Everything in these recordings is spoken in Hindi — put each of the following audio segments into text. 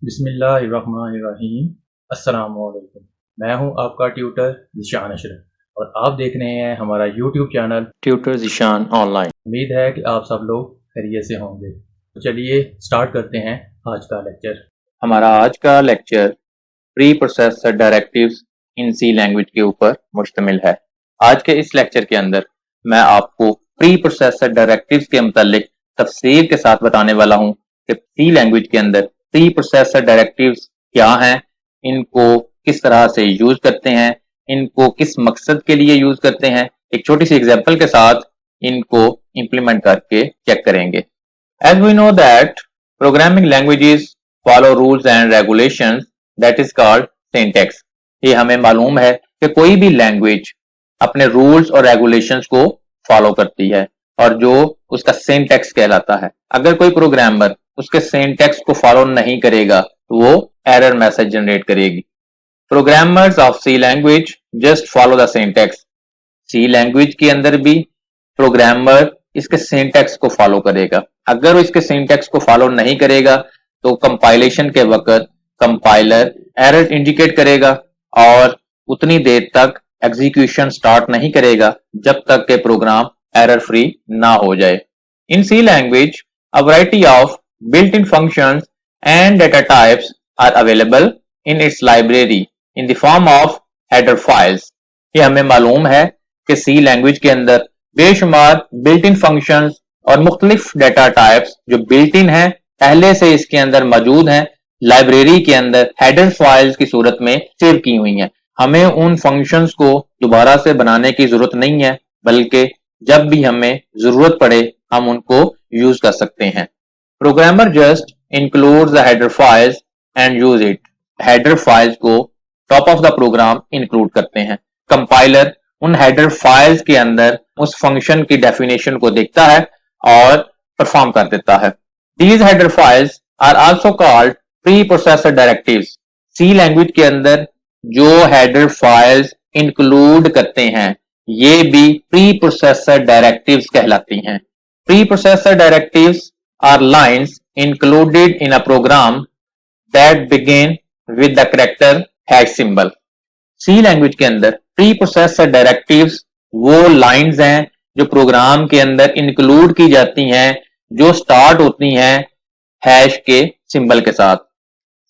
बिस्मिल्लाहिर्रहमानिर्रहीम। अस्सलामुअलैकुम। मैं हूं आपका ट्यूटर ज़ीशान अशरफ और आप देख रहे हैं हमारा YouTube channel tutor Zeeshan online. उम्मीद है कि आप सब लोग खैरियत से होंगे। तो चलिए स्टार्ट करते हैं आज का लेक्चर। हमारा आज का lecture pre processor directives in C language के ऊपर मुश्तमिल है। आज के इस लेक्चर के अंदर मैं आपको प्री प्रोसेसर डायरेक्टिव्स के मुतालिक तफसील के साथ बताने वाला हूं कि सी लैंग्वेज के अंदर प्री प्रोसेसर डायरेक्टिव्स क्या हैं, इनको किस तरह से यूज करते हैं, इनको किस मकसद के लिए यूज करते हैं। एक छोटी सी एग्जांपल के साथ इनको इंप्लीमेंट करके चेक करेंगे। As we know that programming languages follow rules and regulations that is called syntax. ये हमें मालूम है कि कोई भी लैंग्वेज अपने रूल्स और रेगुलेशंस को फॉलो करती है और जो उसका सिंटैक्स कहलाता है। अगर कोई प्रोग्रामर उसके सिंटैक्स को फॉलो नहीं करेगा तो वो एरर मैसेज जनरेट करेगी। Programmers of C language just follow the syntax. C language के अंदर भी प्रोग्रामर इसके सिंटैक्स को फॉलो करेगा। अगर वो इसके सिंटैक्स को फॉलो नहीं करेगा तो कंपाइलेशन के वक्त कंपाइलर एरर इंडिकेट करेगा और उतनी देर तक एग्जीक्यूशन स्टार्ट नहीं करेगा जब तक के प्रोग्राम एरर फ्री ना हो जाए। इन C language a variety of built-in functions and data types are available in its library in the form of header files। ये हमें मालूम है कि सी लैंग्वेज के अंदर बेशुमार बिल्ट इन फंक्शंस और मुख्तलिफ डाटा टाइप्स जो बिल्ट इन है पहले से इसके अंदर मौजूद हैं, लाइब्रेरी के अंदर हेडर फाइल्स की सूरत में सेव की हुई हैं। हमें उन फंक्शंस को दोबारा से बनाने की जरूरत नहीं है, बल्कि जब भी हमें जरूरत पड़े हम उनको यूज कर सकते हैं। Programmer just include the header files and use it. Header files को top of the program include करते हैं। कंपाइलर उन हेडर फाइल्स के अंदर उस फंक्शन की डेफिनेशन को देखता है और परफॉर्म कर देता है। These header files are also called preprocessor directives. C language के अंदर जो हेडर फाइल्स इंक्लूड करते हैं ये भी प्री प्रोसेसर डायरेक्टिव्स कहलाती हैं। Preprocessor directives are lines included in a program that begin with the character hash symbol। C language के अंदर preprocessor directives वो lines हैं जो प्रोग्राम के अंदर इंक्लूड की जाती हैं जो स्टार्ट होती हैं हैश के सिंबल के साथ।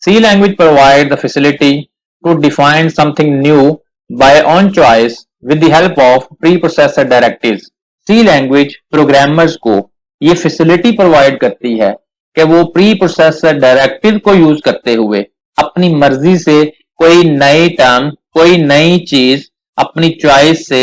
C language provide the facility to define something new by own choice with the help of preprocessor directives। C language programmers को ये फैसिलिटी प्रोवाइड करती है कि वो प्री प्रोसेसर डायरेक्टिव को यूज करते हुए अपनी मर्जी से कोई नई टर्म, कोई नई चीज अपनी चॉइस से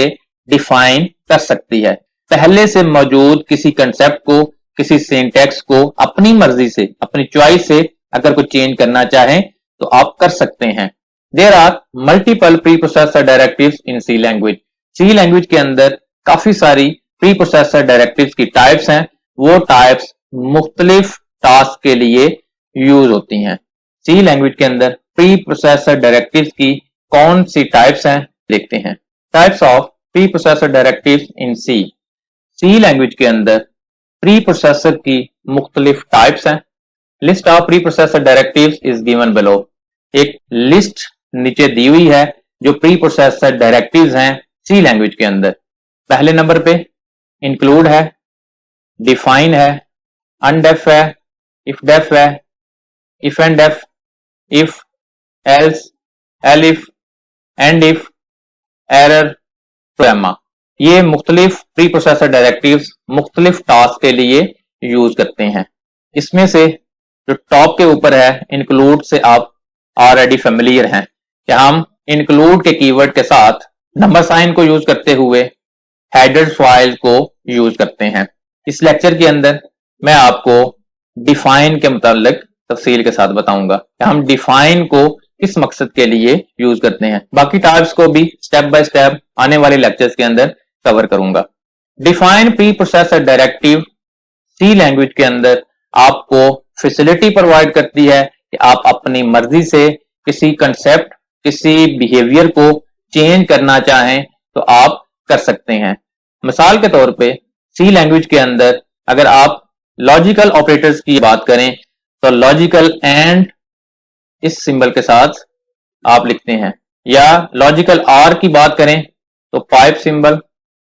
डिफाइन कर सकती है। पहले से मौजूद किसी कंसेप्ट को, किसी सिंटैक्स को अपनी मर्जी से, अपनी चॉइस से अगर कोई चेंज करना चाहें तो आप कर सकते हैं। There are multiple preprocessor directives in C language. C language के अंदर काफी सारी प्री प्रोसेसर डायरेक्टिव्स की टाइप्स हैं। वो टाइप्स मुख्तलिफ टास्क के लिए यूज होती हैं। सी लैंग्वेज के अंदर प्री प्रोसेसर डायरेक्टिव्स की कौन सी टाइप्स हैं देखते हैं। Types of preprocessor directives in C. C language के अंदर प्री प्रोसेसर की मुख्तलिफ टाइप्स हैं। List of preprocessor directives is given below. एक लिस्ट नीचे दी हुई है जो प्री प्रोसेसर डायरेक्टिव्स हैं सी लैंग्वेज के अंदर। पहले नंबर पे इंक्लूड है, डिफाइन है, अनडेफ है, इफ डेफ है, ifndef, if, else, elif, endif, error, pragma. ये मुख्तलिफ प्री प्रोसेसर डायरेक्टिव्स मुख्तलिफ टास्क के लिए यूज करते हैं। इसमें से जो टॉप के ऊपर है इंक्लूड से आप ऑलरेडी फेमिलियर हैं कि हम इंक्लूड के कीवर्ड के साथ नंबर साइन को यूज करते हुए हेडर फाइल को यूज करते हैं। इस लेक्चर के अंदर मैं आपको डिफाइन के मुतालिक तफसील के साथ बताऊंगा कि हम डिफाइन को किस मकसद के लिए यूज करते हैं। बाकी टाइप्स को भी स्टेप बाय स्टेप आने वाले लेक्चर्स के अंदर कवर करूंगा। डिफाइन प्री प्रोसेसर डायरेक्टिव सी लैंग्वेज के अंदर आपको फैसिलिटी प्रोवाइड करती है कि आप अपनी मर्जी से किसी कंसेप्ट, किसी बिहेवियर को चेंज करना चाहें तो आप कर सकते हैं। मिसाल के तौर पे सी लैंग्वेज के अंदर अगर आप लॉजिकल ऑपरेटर्स की बात करें तो लॉजिकल एंड इस सिंबल के साथ आप लिखते हैं, या लॉजिकल आर की बात करें तो पाइप सिंबल।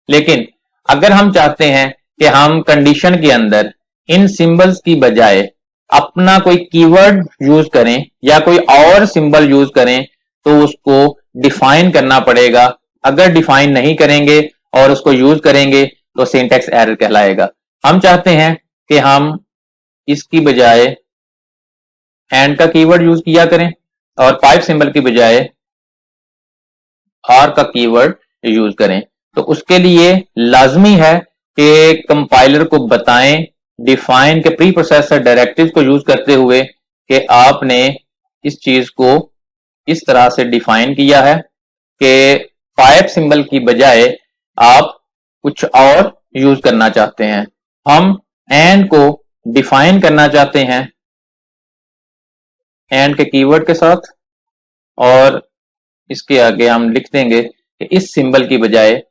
लेकिन अगर हम चाहते हैं कि हम कंडीशन के अंदर इन सिंबल्स की बजाय अपना कोई कीवर्ड यूज करें या कोई और सिंबल यूज करें, तो उसको डिफाइन करना पड़ेगा। अगर डिफाइन नहीं करेंगे और उसको यूज करेंगे तो सिंटैक्स एरर कहलाएगा। हम चाहते हैं कि हम इसकी बजाय एंड का कीवर्ड यूज किया करें और पाइप सिंबल की बजाय आर का कीवर्ड यूज करें, तो उसके लिए लाजमी है कि कंपाइलर को बताएं डिफाइन के प्री प्रोसेसर डायरेक्टिव को यूज करते हुए कि आपने इस चीज को इस तरह से डिफाइन किया है कि पाइप सिंबल की बजाय आप कुछ और यूज करना चाहते हैं। हम एंड को डिफाइन करना चाहते हैं एंड के कीवर्ड के साथ, और इसके आगे हम लिख देंगे कि इस सिंबल की बजाय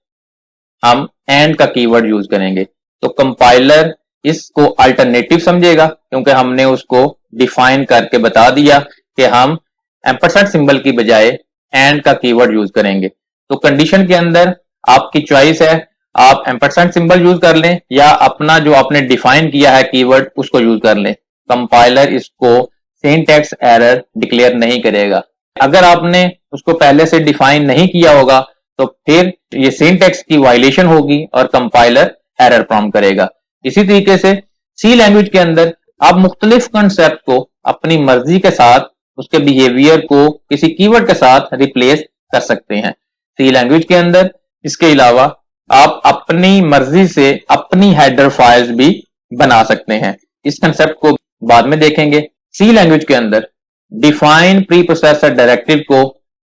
हम एंड का कीवर्ड यूज करेंगे। तो कंपाइलर इसको अल्टरनेटिव समझेगा क्योंकि हमने उसको डिफाइन करके बता दिया कि हम एम्परसेंट सिंबल की बजाय एंड का कीवर्ड यूज करेंगे। तो कंडीशन के अंदर आपकी चॉइस है, आप एम्परसेंट सिंबल यूज कर लें या अपना जो आपने डिफाइन किया है कीवर्ड उसको यूज कर लें। कंपाइलर इसको सिंटैक्स एरर डिक्लेयर नहीं करेगा। अगर आपने उसको पहले से डिफाइन नहीं किया होगा तो फिर ये सिंटैक्स की वायलेशन होगी और कंपाइलर एरर प्रॉम्प्ट करेगा। इसी तरीके से सी लैंग्वेज के अंदर आप मुख्तलिफ कंसेप्ट को अपनी मर्जी के साथ उसके बिहेवियर को किसी कीवर्ड के साथ रिप्लेस कर सकते हैं सी लैंग्वेज के अंदर। इसके अलावा आप अपनी मर्जी से अपनी हेडर फाइल्स भी बना सकते हैं। इस कंसेप्ट को बाद में देखेंगे। सी लैंग्वेज के अंदर डिफाइन प्री प्रोसेसर डायरेक्टिव को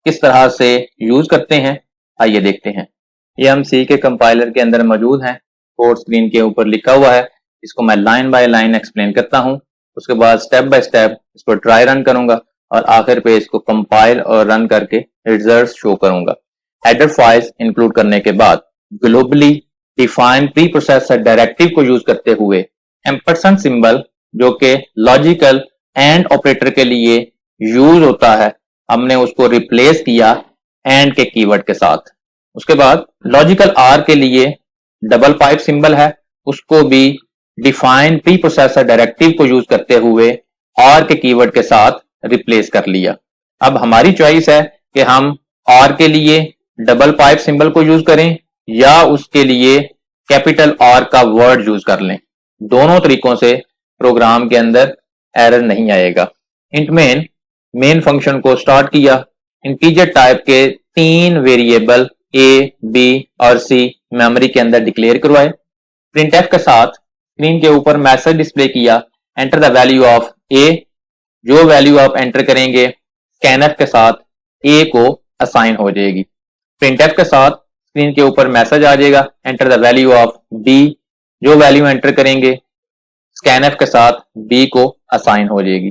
किस तरह से यूज करते हैं, आइए देखते हैं। ये हम सी के कंपाइलर के अंदर मौजूद हैं, कोड स्क्रीन के ऊपर लिखा हुआ है। इसको मैं लाइन बाय लाइन एक्सप्लेन करता हूं, उसके बाद स्टेप बाय स्टेप इसको ट्राई रन करूंगा और आखिर पे इसको कंपाइल और रन करके रिजल्ट शो करूंगा। हेडर फाइल्स इंक्लूड करने के बाद globally define pre processor directive को यूज करते हुए एम्परसेंट सिंबल जो कि लॉजिकल एंड ऑपरेटर के लिए यूज होता है, हमने उसको रिप्लेस किया एंड के कीवर्ड के साथ। उसके बाद लॉजिकल आर के लिए डबल पाइप सिंबल है, उसको भी डिफाइन प्री प्रोसेसर डायरेक्टिव को यूज करते हुए आर के कीवर्ड के साथ रिप्लेस कर लिया। अब हमारी चॉइस है कि हम आर के लिए डबल पाइप सिंबल को यूज करें या उसके लिए कैपिटल आर का वर्ड यूज कर लें। दोनों तरीकों से प्रोग्राम के अंदर एरर नहीं आएगा। इंट मेन फंक्शन को स्टार्ट किया, इंटीजर टाइप के 3 वेरिएबल ए, बी और सी मेमोरी के अंदर डिक्लेयर करवाए। प्रिंटफ के साथ स्क्रीन के ऊपर मैसेज डिस्प्ले किया, एंटर द वैल्यू ऑफ ए। जो वैल्यू आप एंटर करेंगे स्कैनफ के साथ ए को असाइन हो जाएगी। प्रिंटफ के साथ स्क्रीन के ऊपर मैसेज आ जाएगा, enter the value of B. जो वैल्यू एंटर करेंगे स्कैनफ के साथ बी को असाइन हो जाएगी।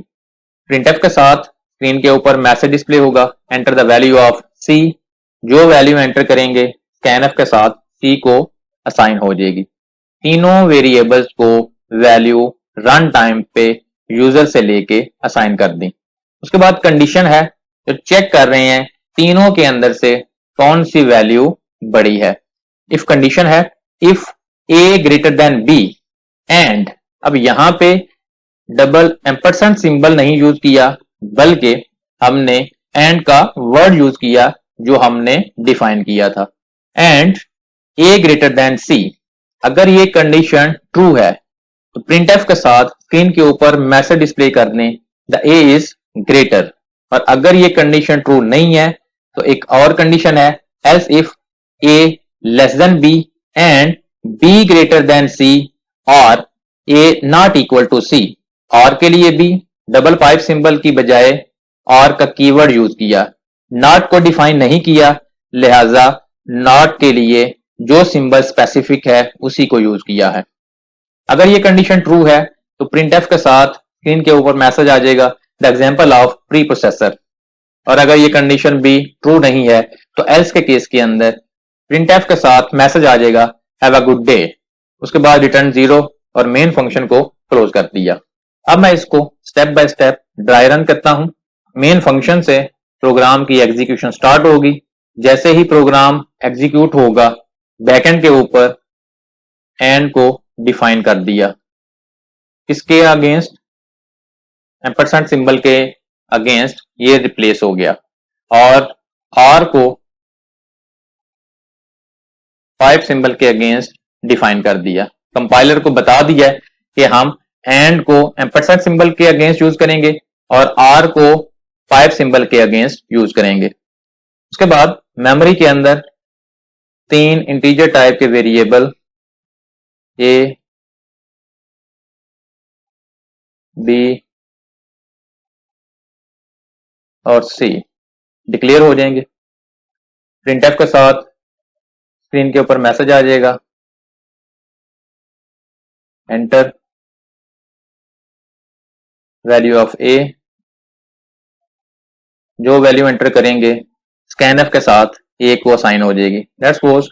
प्रिंटफ के साथ स्क्रीन के ऊपर मैसेज डिस्प्ले होगा, एंटर द वैल्यू ऑफ सी। जो वैल्यू एंटर करेंगे स्कैनफ के साथ सी को असाइन हो जाएगी। तीनों वेरिएबल्स को वैल्यू रन टाइम पे यूजर से लेके असाइन कर दी। उसके बाद कंडीशन है जो चेक कर रहे हैं तीनों के अंदर से कौन सी वैल्यू बड़ी है। इफ कंडीशन है if A greater than B and, अब यहां पे डबल एम्परसेंट सिंबल नहीं यूज किया बल्कि हमने एंड का वर्ड यूज किया जो हमने डिफाइन किया था। एंड ए ग्रेटर देन सी, अगर ये कंडीशन ट्रू है तो प्रिंटफ के साथ स्क्रीन के ऊपर मैसेज डिस्प्ले करने द ए इज ग्रेटर, और अगर ये कंडीशन ट्रू नहीं है तो एक और कंडीशन है else if A less than B and B greater than C और A not equal to C. और के लिए भी डबल पाइप सिंबल की बजाय और का कीवर्ड यूज किया, नॉट को डिफाइन नहीं किया, लिहाजा नॉट के लिए जो सिंबल स्पेसिफिक है उसी को यूज किया है। अगर ये कंडीशन ट्रू है तो प्रिंटफ के साथ स्क्रीन के ऊपर मैसेज आ जाएगा the example of pre processor, और अगर ये कंडीशन भी ट्रू नहीं है तो एल्स के केस के अंदर प्रिंटफ के साथ मैसेज आ जाएगा हैव अ गुड डे। उसके बाद रिटर्न 0 और मेन फंक्शन को क्लोज कर दिया। अब मैं इसको step by step dry run करता हूं मेन फंक्शन से प्रोग्राम की एग्जीक्यूशन स्टार्ट होगी। जैसे ही प्रोग्राम एग्जीक्यूट होगा, बैकएंड के ऊपर एंड को डिफाइन कर दिया। किसके अगेंस्ट? एम्परसेंड सिंबल के अगेंस्ट ये रिप्लेस हो गया, और आर को 5 सिंबल के अगेंस्ट डिफाइन कर दिया। कंपाइलर को बता दिया कि हम एंड को एम्परसेंड सिंबल के अगेंस्ट यूज करेंगे और आर को 5 सिंबल के अगेंस्ट यूज करेंगे। उसके बाद मेमोरी के अंदर 3 इंटीजर टाइप के वेरिएबल ए, बी और सी डिक्लेयर हो जाएंगे। प्रिंटफ के साथ स्क्रीन के ऊपर मैसेज आ जाएगा, एंटर वैल्यू ऑफ ए। जो वैल्यू एंटर करेंगे स्कैनफ के साथ ए को असाइन हो जाएगी। लेट्स सपोज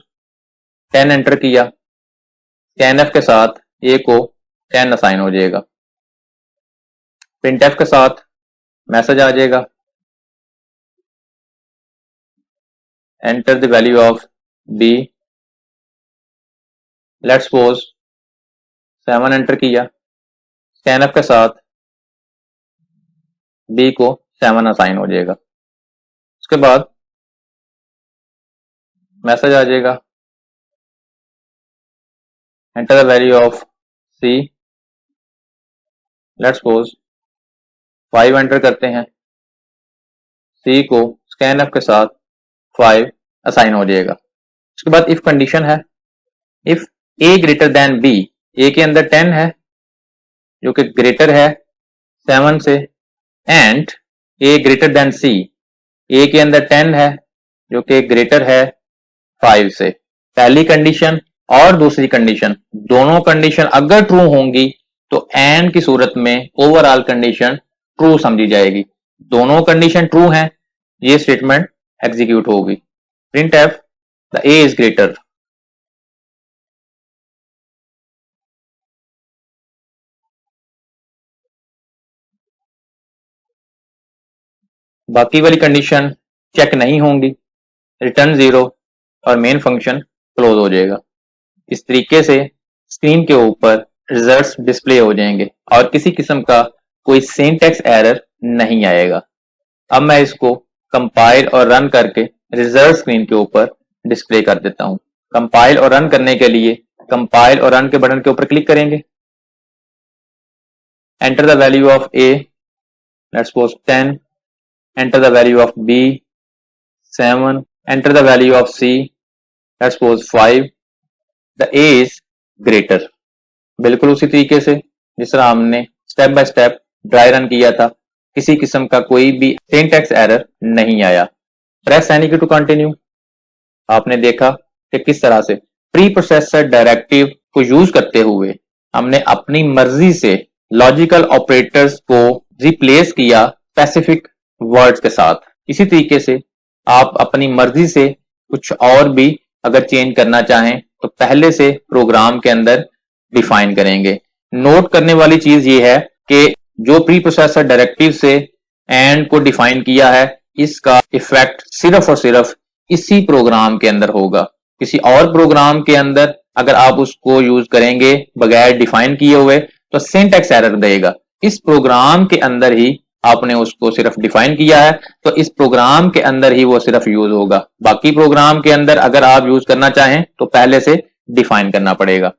10 एंटर किया, स्कैनफ के साथ ए को 10 असाइन हो जाएगा। प्रिंटफ के साथ मैसेज आ जाएगा, enter the value of B. Let's suppose 7 enter किया, स्कैनफ के साथ बी को 7 असाइन हो जाएगा। उसके बाद मैसेज आ जाएगा, enter the value of C. Let's suppose 5 enter करते हैं, सी को स्कैनफ के साथ 5 असाइन हो जाएगा। उसके बाद इफ कंडीशन है, if A greater than B, A के अंदर 10 है जो कि ग्रेटर है 7 से, एंड ए ग्रेटर देन सी, ए के अंदर 10 है जो कि ग्रेटर है 5 से। पहली कंडीशन और दूसरी कंडीशन, दोनों कंडीशन अगर ट्रू होंगी तो एंड की सूरत में ओवरऑल कंडीशन ट्रू समझी जाएगी। दोनों कंडीशन ट्रू हैं, ये स्टेटमेंट एग्जीक्यूट होगी। Printf the A is greater. बाकी वाली कंडीशन चेक नहीं होंगी, रिटर्न 0 और मेन फंक्शन क्लोज हो जाएगा। इस तरीके से स्क्रीन के ऊपर रिजल्ट्स डिस्प्ले हो जाएंगे और किसी किस्म का कोई सिंटैक्स एरर नहीं आएगा। अब मैं इसको कंपाइल और रन करके रिजल्ट स्क्रीन के ऊपर डिस्प्ले कर देता हूं। कंपाइल और रन करने के लिए कंपाइल और रन के बटन के ऊपर क्लिक करेंगे, enter the value of A, let's suppose 10, enter the value of B, 7, enter the value of C, let's suppose 5, the A is greater। बिल्कुल उसी तरीके से जिस तरह हमने step by step dry run किया था, किसी किस्म का कोई भी सिंटैक्स एरर नहीं आया। प्रेस एनी की टू कंटिन्यू। आपने देखा कि किस तरह से प्री प्रोसेसर डायरेक्टिव को यूज करते हुए हमने अपनी मर्जी से लॉजिकल ऑपरेटर्स को रिप्लेस किया स्पेसिफिक वर्ड्स के साथ। इसी तरीके से आप अपनी मर्जी से कुछ और भी अगर चेंज करना चाहें तो पहले से प्रोग्राम के अंदर डिफाइन करेंगे। नोट करने वाली चीज ये है कि जो प्री प्रोसेसर डायरेक्टिव से एंड को डिफाइन किया है, इसका इफेक्ट सिर्फ और सिर्फ इसी प्रोग्राम के अंदर होगा। किसी और प्रोग्राम के अंदर अगर आप उसको यूज करेंगे बगैर डिफाइन किए हुए तो सिंटैक्स एरर देगा। इस प्रोग्राम के अंदर ही आपने उसको सिर्फ डिफाइन किया है तो इस प्रोग्राम के अंदर ही वो सिर्फ यूज होगा। बाकी प्रोग्राम के अंदर अगर आप यूज करना चाहें तो पहले से डिफाइन करना पड़ेगा।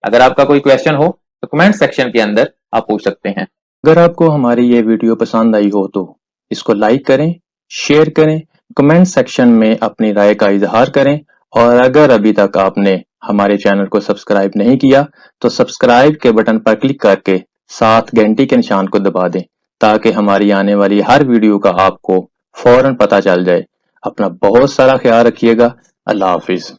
अगर आपका कोई क्वेश्चन हो तो कमेंट सेक्शन के अंदर आप पूछ सकते हैं। अगर आपको हमारी ये वीडियो पसंद आई हो तो इसको लाइक करें, शेयर करें, कमेंट सेक्शन में अपनी राय का इजहार करें, और अगर अभी तक आपने हमारे चैनल को सब्सक्राइब नहीं किया तो सब्सक्राइब के बटन पर क्लिक करके साथ घंटी के निशान को दबा दें ताकि हमारी आने वाली हर वीडियो का आपको फौरन पता चल जाए। अपना बहुत सारा ख्याल रखिएगा। अल्लाह हाफिज।